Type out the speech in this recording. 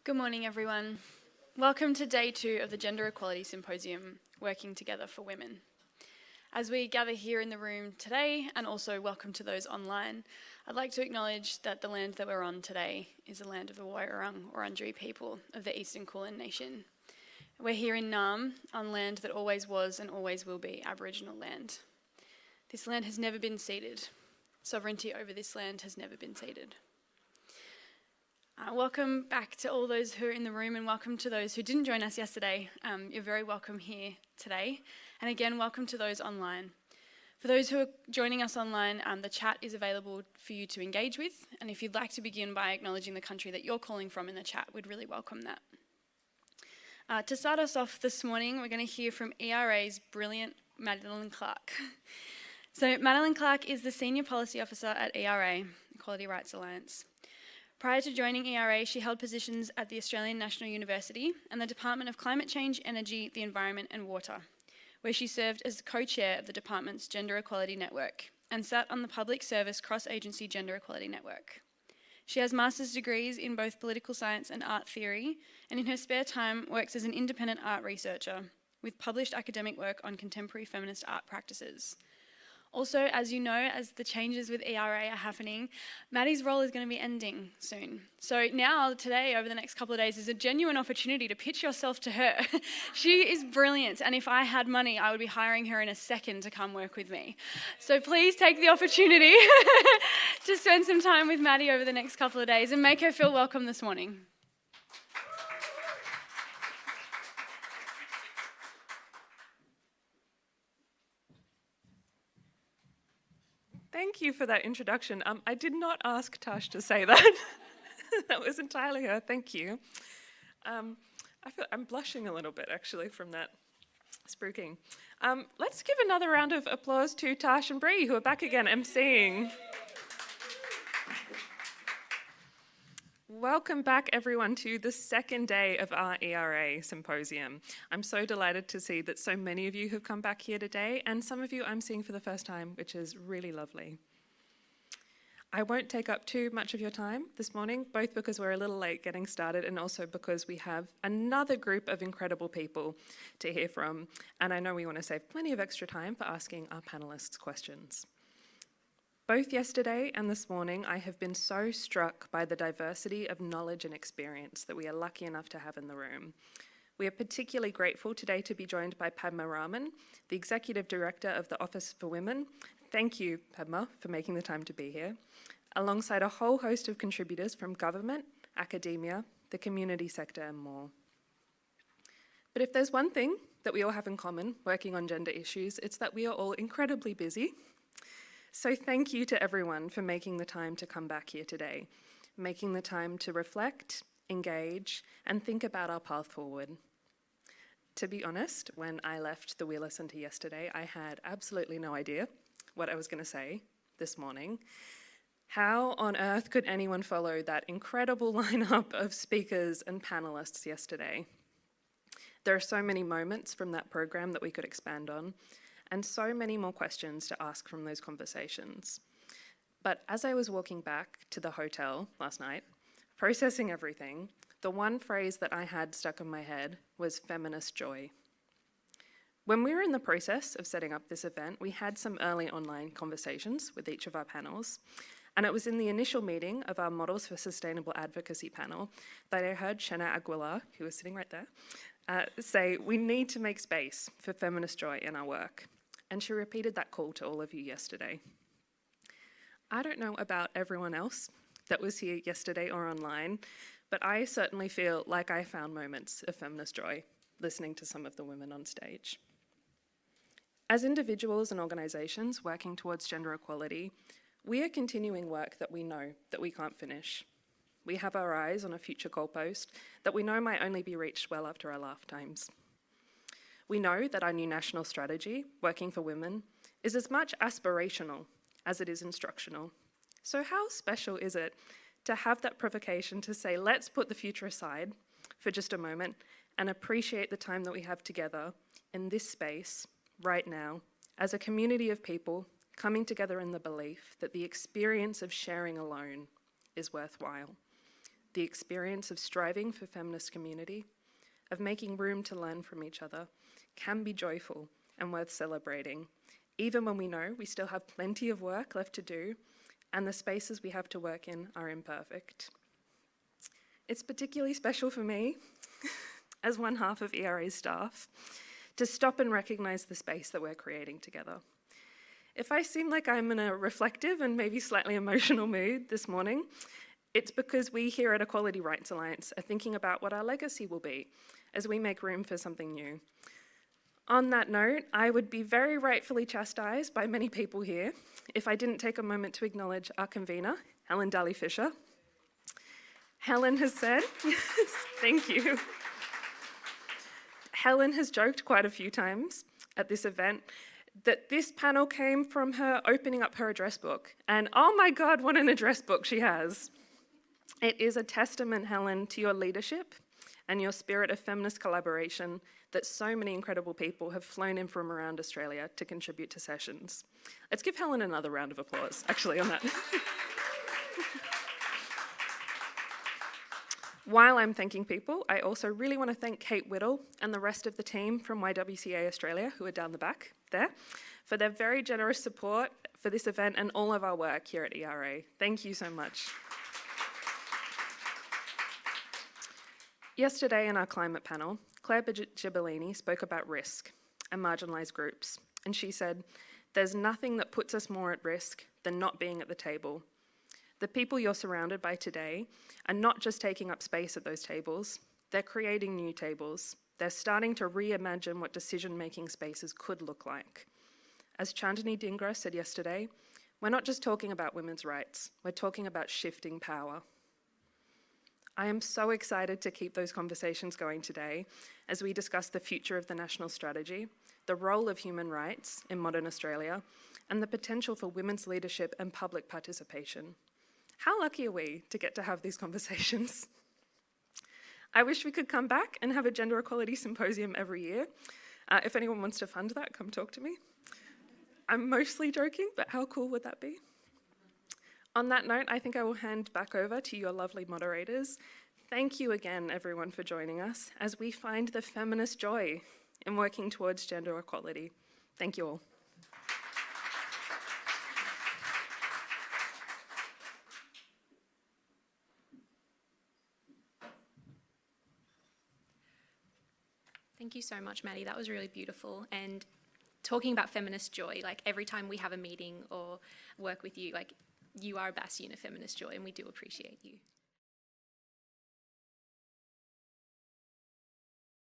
Good morning, everyone. Welcome to day 2 of the Gender Equality Symposium, Working Together for Women. As we gather here in the room today, and also welcome to those online, I'd like to acknowledge that the land that we're on today is the land of the Wairarung or Wurundjeri people of the Eastern Kulin Nation. We're here in Naarm, on land that always was and always will be Aboriginal land. This land has never been ceded. Sovereignty over this land has never been ceded. Welcome back to all those who are in the room, and welcome to those who didn't join us yesterday. You're very welcome here today. And again, welcome to those online. For those who are joining us online, the chat is available for you to engage with. And if you'd like to begin by acknowledging the country that you're calling from in the chat, we'd really welcome that. To start us off this morning, we're going to hear from ERA's brilliant Madeleine Clark. So Madeleine Clark is the Senior Policy Officer at ERA, Equality Rights Alliance. Prior to joining ERA, she held positions at the Australian National University and the Department of Climate Change, Energy, the Environment and Water, where she served as co-chair of the department's Gender Equality Network and sat on the Public Service Cross-Agency Gender Equality Network. She has master's degrees in both political science and art theory, and in her spare time works as an independent art researcher with published academic work on contemporary feminist art practices. Also, as you know, as the changes with ERA are happening, Maddie's role is going to be ending soon. So now, today, over the next couple of days, is a genuine opportunity to pitch yourself to her. She is brilliant, and if I had money, I would be hiring her in a second to come work with me. So please take the opportunity to spend some time with Maddie over the next couple of days and make her feel welcome this morning. Thank you for that introduction. I did not ask Tash to say that. That was entirely her. Thank you. I'm blushing a little bit, actually, from that spruiking. Let's give another round of applause to Tash and Bree, who are back again emceeing. Welcome back, everyone, to the second day of our ERA Symposium. I'm so delighted to see that so many of you have come back here today, and some of you I'm seeing for the first time, which is really lovely. I won't take up too much of your time this morning, both because we're a little late getting started and also because we have another group of incredible people to hear from, and I know we want to save plenty of extra time for asking our panellists questions. Both yesterday and this morning, I have been so struck by the diversity of knowledge and experience that we are lucky enough to have in the room. We are particularly grateful today to be joined by Padma Raman, the Executive Director of the Office for Women. Thank you, Padma, for making the time to be here, alongside a whole host of contributors from government, academia, the community sector, and more. But if there's one thing that we all have in common working on gender issues, it's that we are all incredibly busy. So thank you to everyone for making the time to come back here today, making the time to reflect, engage, and think about our path forward. To be honest, when I left the Wheeler Centre yesterday, I had absolutely no idea what I was going to say this morning. How on earth could anyone follow that incredible lineup of speakers and panellists yesterday? There are so many moments from that program that we could expand on, and so many more questions to ask from those conversations. But as I was walking back to the hotel last night, processing everything, the one phrase that I had stuck in my head was feminist joy. When we were in the process of setting up this event, we had some early online conversations with each of our panels, and it was in the initial meeting of our Models for Sustainable Advocacy panel that I heard Shanna Aguilar, who was sitting right there, say, we need to make space for feminist joy in our work. And she repeated that call to all of you yesterday. I don't know about everyone else that was here yesterday or online, but I certainly feel like I found moments of feminist joy listening to some of the women on stage. As individuals and organisations working towards gender equality, we are continuing work that we know that we can't finish. We have our eyes on a future goalpost that we know might only be reached well after our lifetimes. We know that our new national strategy, Working for Women, is as much aspirational as it is instructional. So how special is it to have that provocation to say, let's put the future aside for just a moment and appreciate the time that we have together in this space right now as a community of people coming together in the belief that the experience of sharing alone is worthwhile. the experience of striving for feminist community, of making room to learn from each other, can be joyful and worth celebrating, even when we know we still have plenty of work left to do and the spaces we have to work in are imperfect. It's particularly special for me, as one half of ERA's staff, to stop and recognise the space that we're creating together. If I seem like I'm in a reflective and maybe slightly emotional mood this morning, it's because we here at Equality Rights Alliance are thinking about what our legacy will be as we make room for something new. On that note, I would be very rightfully chastised by many people here if I didn't take a moment to acknowledge our convener, Helen Daly-Fisher. Helen has said, thank you. Helen has joked quite a few times at this event that this panel came from her opening up her address book. And oh my God, what an address book she has. It is a testament, Helen, to your leadership and your spirit of feminist collaboration that so many incredible people have flown in from around Australia to contribute to sessions. Let's give Helen another round of applause, actually, on that. While I'm thanking people, I also really want to thank Kate Whittle and the rest of the team from YWCA Australia, who are down the back there, for their very generous support for this event and all of our work here at ERA. Thank you so much. Yesterday in our climate panel, Claire Gibellini spoke about risk and marginalised groups, and she said, "There's nothing that puts us more at risk than not being at the table. The people you're surrounded by today are not just taking up space at those tables, they're creating new tables. They're starting to reimagine what decision-making spaces could look like." As Chandani Dhingra said yesterday, we're not just talking about women's rights, we're talking about shifting power. I am so excited to keep those conversations going today as we discuss the future of the national strategy, the role of human rights in modern Australia, and the potential for women's leadership and public participation. How lucky are we to get to have these conversations? I wish we could come back and have a gender equality symposium every year. If anyone wants to fund that, come talk to me. I'm mostly joking, but how cool would that be? On that note, I think I will hand back over to your lovely moderators. Thank you again, everyone, for joining us as we find the feminist joy in working towards gender equality. Thank you all. Thank you so much, Maddie. That was really beautiful. And talking about feminist joy, like every time we have a meeting or work with you, like you are a bastion of feminist joy, and we do appreciate you.